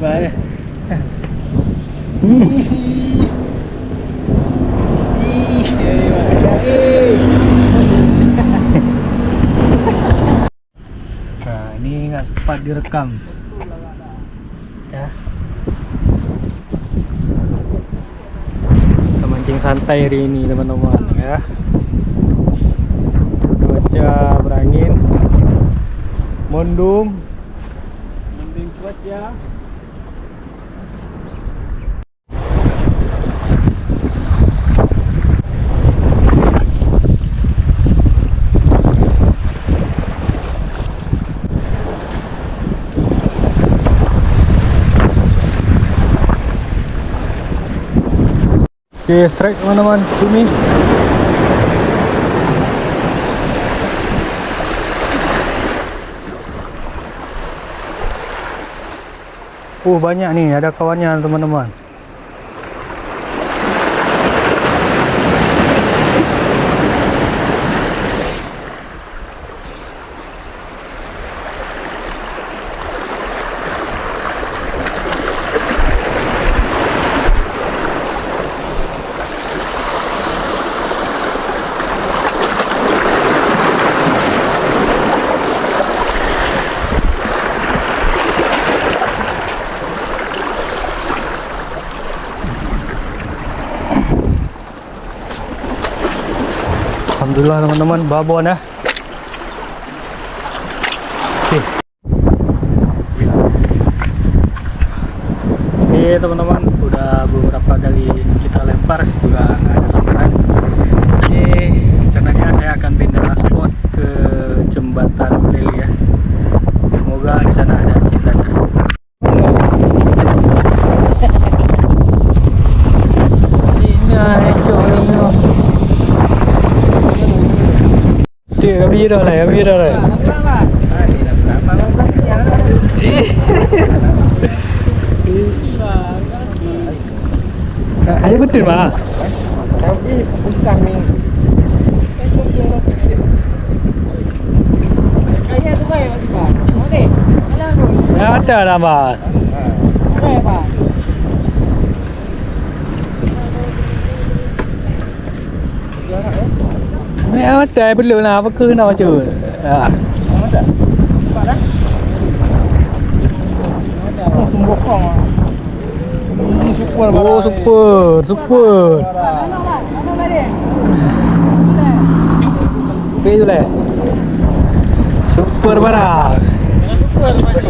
Baik. Nah, ini nggak sempat direkam. Ya. Kita mancing santai hari ini, teman-teman, ya. Cuaca berangin, mendung kuat ya. Oke, strike teman-teman, cumi. Banyak nih, ada kawannya teman-teman. Alhamdulillah teman-teman, babon ya. Oke. Oke teman-teman, udah beberapa kali kita lempar juga nggak ada samaran. Ini rencananya saya akan pindah spot ke jembatan Leli ya. Semoga di sana ada cintanya. Kami dah lah, kami dah lah. Ayo betul mah. Tapi bukan ni. Kaya tu kaya masih pak. Okey. Ada lah mah. Ada pak. Ada belum lah, apa ke nak baca? Ada. Nampak dah. Sumbokong. Super. Super. Mana tadi? Betul le. Super barang. Super tadi.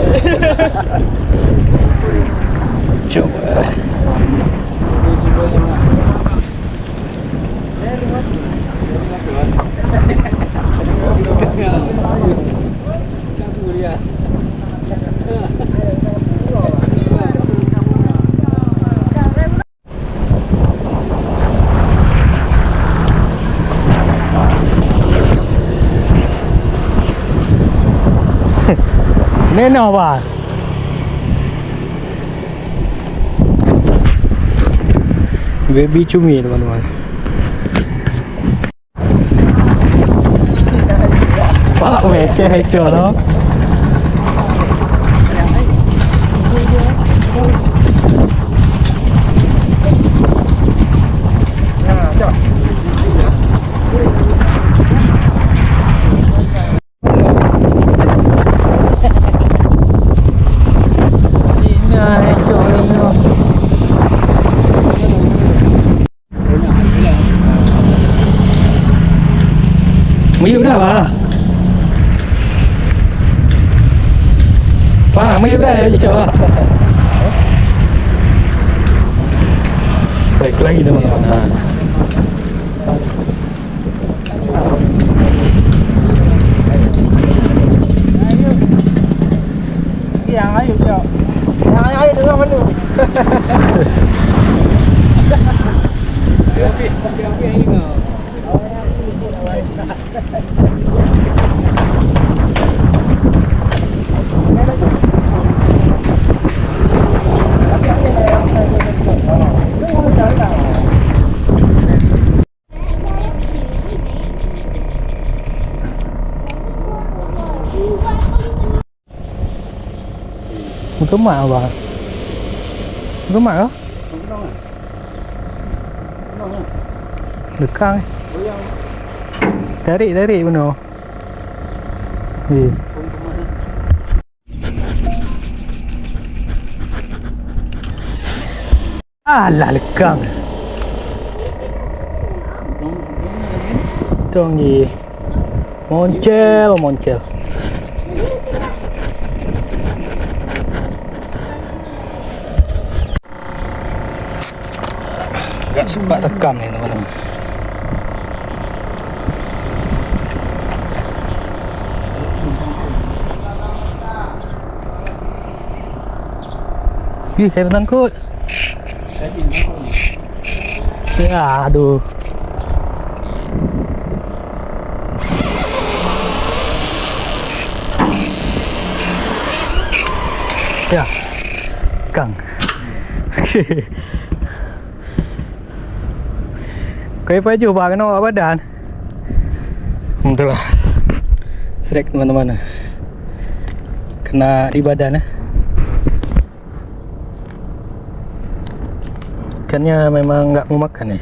Coba. Neno apa? Baby cumi teman-teman. Pak weke hejo no. Mấy cái nào Pak, mấy cái gì coba? Baik lagi teman-teman. Yang ayo dengan menu. Tapi ini enggak. Một tấm mạ vào Gemak kah? Kenang ah. Kenang ah. Dekang. Oh yang Tarik benar. pun kemana? Alah lekang. Tong ni. Moncel. Gak suka rekam ni teman-teman. Ih, kayak tangkut. Ya, aduh. Ya, Kang. Kau baju bah kena bawa badan. Itulah. Srek teman-teman. Kena di badan Ikannya memang nggak mau makan ya.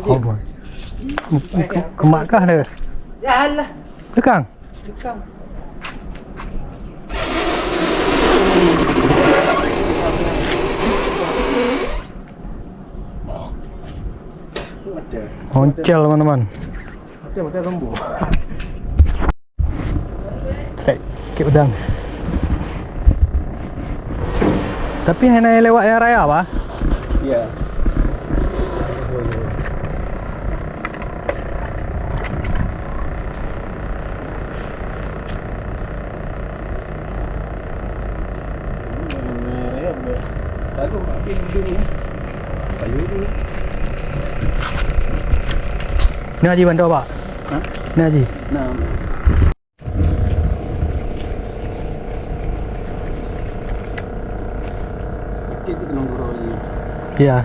Oh boy. Kemak kah dia? Ya lah. Dekang. Dekang. Moncel teman-teman. Ada pakai lembu. Strike ke udang. Tapi hanya lewat yang raya apa? Iya. Lalu api dulu. Kayu dulu. Ni Haji bantu apa? Hah? Ni Haji. Nah. Kita kena gurau ni. Ya.